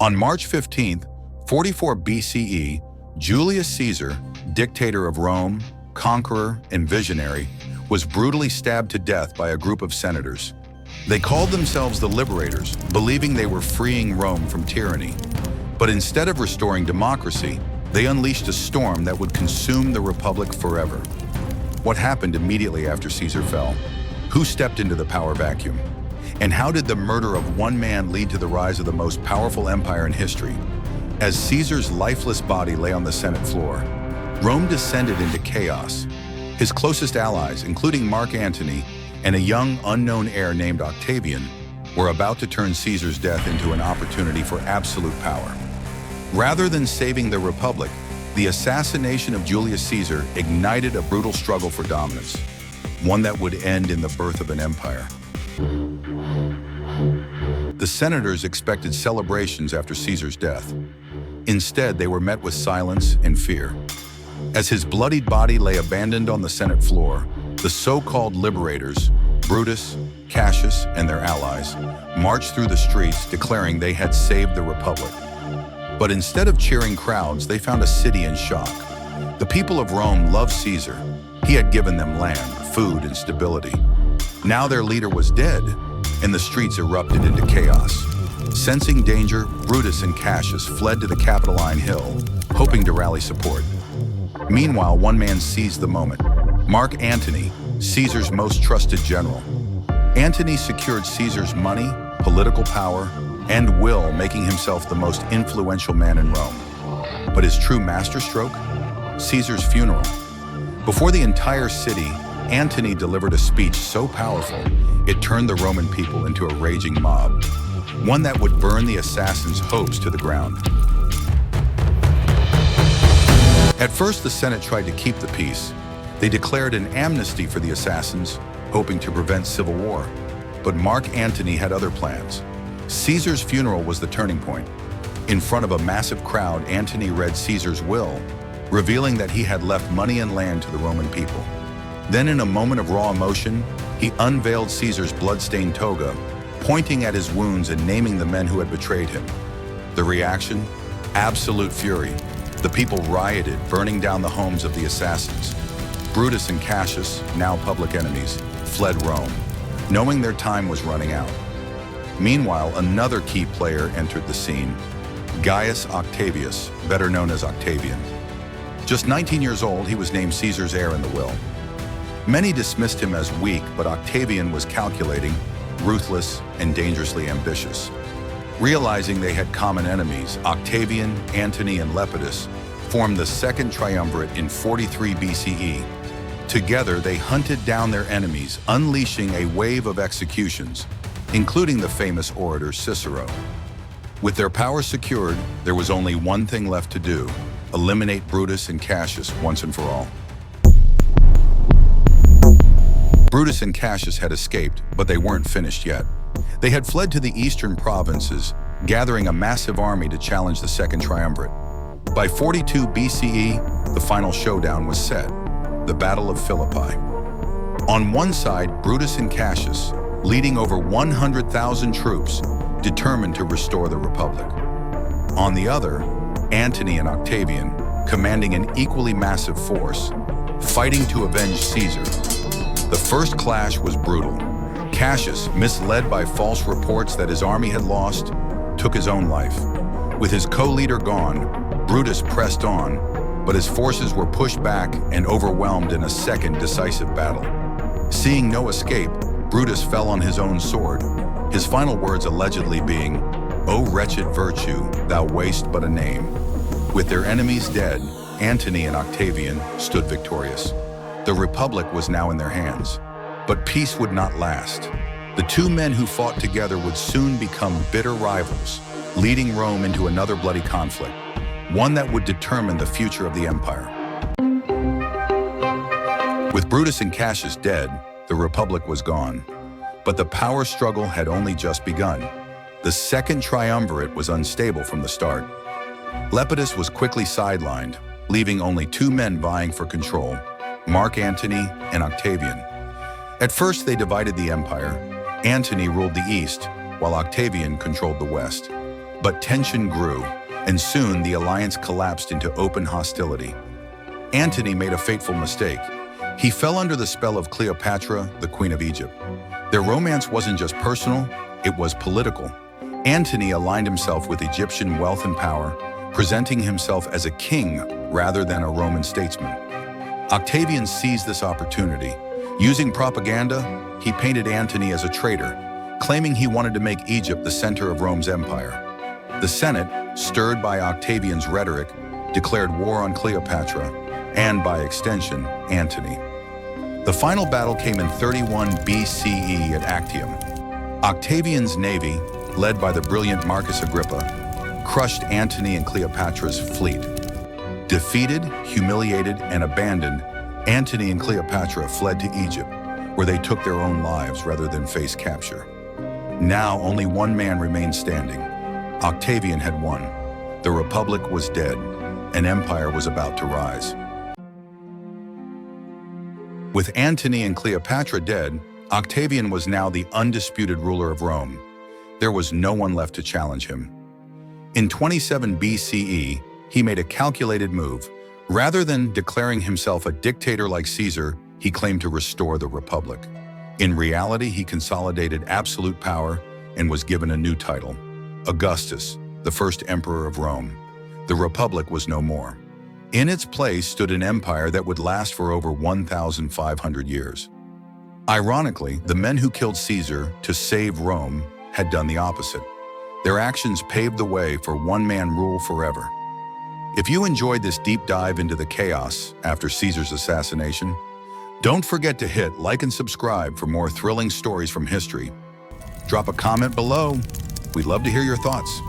On March 15th, 44 BCE, Julius Caesar, dictator of Rome, conqueror and visionary, was brutally stabbed to death by a group of senators. They called themselves the Liberators, believing they were freeing Rome from tyranny. But instead of restoring democracy, they unleashed a storm that would consume the Republic forever. What happened immediately after Caesar fell? Who stepped into the power vacuum? And how did the murder of one man lead to the rise of the most powerful empire in history? As Caesar's lifeless body lay on the Senate floor, Rome descended into chaos. His closest allies, including Mark Antony and a young, unknown heir named Octavian, were about to turn Caesar's death into an opportunity for absolute power. Rather than saving the Republic, the assassination of Julius Caesar ignited a brutal struggle for dominance, one that would end in the birth of an empire. The senators expected celebrations after Caesar's death. Instead, they were met with silence and fear. As his bloodied body lay abandoned on the Senate floor, the so-called liberators, Brutus, Cassius, and their allies, marched through the streets declaring they had saved the Republic. But instead of cheering crowds, they found a city in shock. The people of Rome loved Caesar. He had given them land, food, and stability. Now their leader was dead, and the streets erupted into chaos. Sensing danger, Brutus and Cassius fled to the Capitoline Hill, hoping to rally support. Meanwhile, one man seized the moment. Mark Antony, Caesar's most trusted general. Antony secured Caesar's money, political power, and will, making himself the most influential man in Rome. But his true masterstroke? Caesar's funeral. Before the entire city, Antony delivered a speech so powerful, it turned the Roman people into a raging mob, one that would burn the assassins' hopes to the ground. At first, the Senate tried to keep the peace. They declared an amnesty for the assassins, hoping to prevent civil war. But Mark Antony had other plans. Caesar's funeral was the turning point. In front of a massive crowd, Antony read Caesar's will, revealing that he had left money and land to the Roman people. Then, in a moment of raw emotion, he unveiled Caesar's blood-stained toga, pointing at his wounds and naming the men who had betrayed him. The reaction? Absolute fury. The people rioted, burning down the homes of the assassins. Brutus and Cassius, now public enemies, fled Rome, knowing their time was running out. Meanwhile, another key player entered the scene, Gaius Octavius, better known as Octavian. Just 19 years old, he was named Caesar's heir in the will. Many dismissed him as weak, but Octavian was calculating, ruthless, and dangerously ambitious. Realizing they had common enemies, Octavian, Antony, and Lepidus formed the second triumvirate in 43 BCE. Together, they hunted down their enemies, unleashing a wave of executions, including the famous orator Cicero. With their power secured, there was only one thing left to do: eliminate Brutus and Cassius once and for all. Brutus and Cassius had escaped, but they weren't finished yet. They had fled to the eastern provinces, gathering a massive army to challenge the second triumvirate. By 42 BCE, the final showdown was set, the Battle of Philippi. On one side, Brutus and Cassius, leading over 100,000 troops, determined to restore the Republic. On the other, Antony and Octavian, commanding an equally massive force, fighting to avenge Caesar. The first clash was brutal. Cassius, misled by false reports that his army had lost, took his own life. With his co-leader gone, Brutus pressed on, but his forces were pushed back and overwhelmed in a second decisive battle. Seeing no escape, Brutus fell on his own sword, his final words allegedly being, "O wretched virtue, thou wast but a name." With their enemies dead, Antony and Octavian stood victorious. The Republic was now in their hands. But peace would not last. The two men who fought together would soon become bitter rivals, leading Rome into another bloody conflict, one that would determine the future of the empire. With Brutus and Cassius dead, the Republic was gone. But the power struggle had only just begun. The second triumvirate was unstable from the start. Lepidus was quickly sidelined, leaving only two men vying for control, Mark Antony and Octavian. At first, they divided the empire. Antony ruled the east, while Octavian controlled the west. But tension grew, and soon the alliance collapsed into open hostility. Antony made a fateful mistake. He fell under the spell of Cleopatra, the Queen of Egypt. Their romance wasn't just personal, it was political. Antony aligned himself with Egyptian wealth and power, presenting himself as a king rather than a Roman statesman. Octavian seized this opportunity. Using propaganda, he painted Antony as a traitor, claiming he wanted to make Egypt the center of Rome's empire. The Senate, stirred by Octavian's rhetoric, declared war on Cleopatra, and by extension, Antony. The final battle came in 31 BCE at Actium. Octavian's navy, led by the brilliant Marcus Agrippa, crushed Antony and Cleopatra's fleet. Defeated, humiliated, and abandoned, Antony and Cleopatra fled to Egypt, where they took their own lives rather than face capture. Now only one man remained standing. Octavian had won. The Republic was dead. An empire was about to rise. With Antony and Cleopatra dead, Octavian was now the undisputed ruler of Rome. There was no one left to challenge him. In 27 BCE, he made a calculated move. Rather than declaring himself a dictator like Caesar, he claimed to restore the Republic. In reality, he consolidated absolute power and was given a new title, Augustus, the first emperor of Rome. The Republic was no more. In its place stood an empire that would last for over 1,500 years. Ironically, the men who killed Caesar to save Rome had done the opposite. Their actions paved the way for one-man rule forever. If you enjoyed this deep dive into the chaos after Caesar's assassination, don't forget to hit like and subscribe for more thrilling stories from history. Drop a comment below. We'd love to hear your thoughts.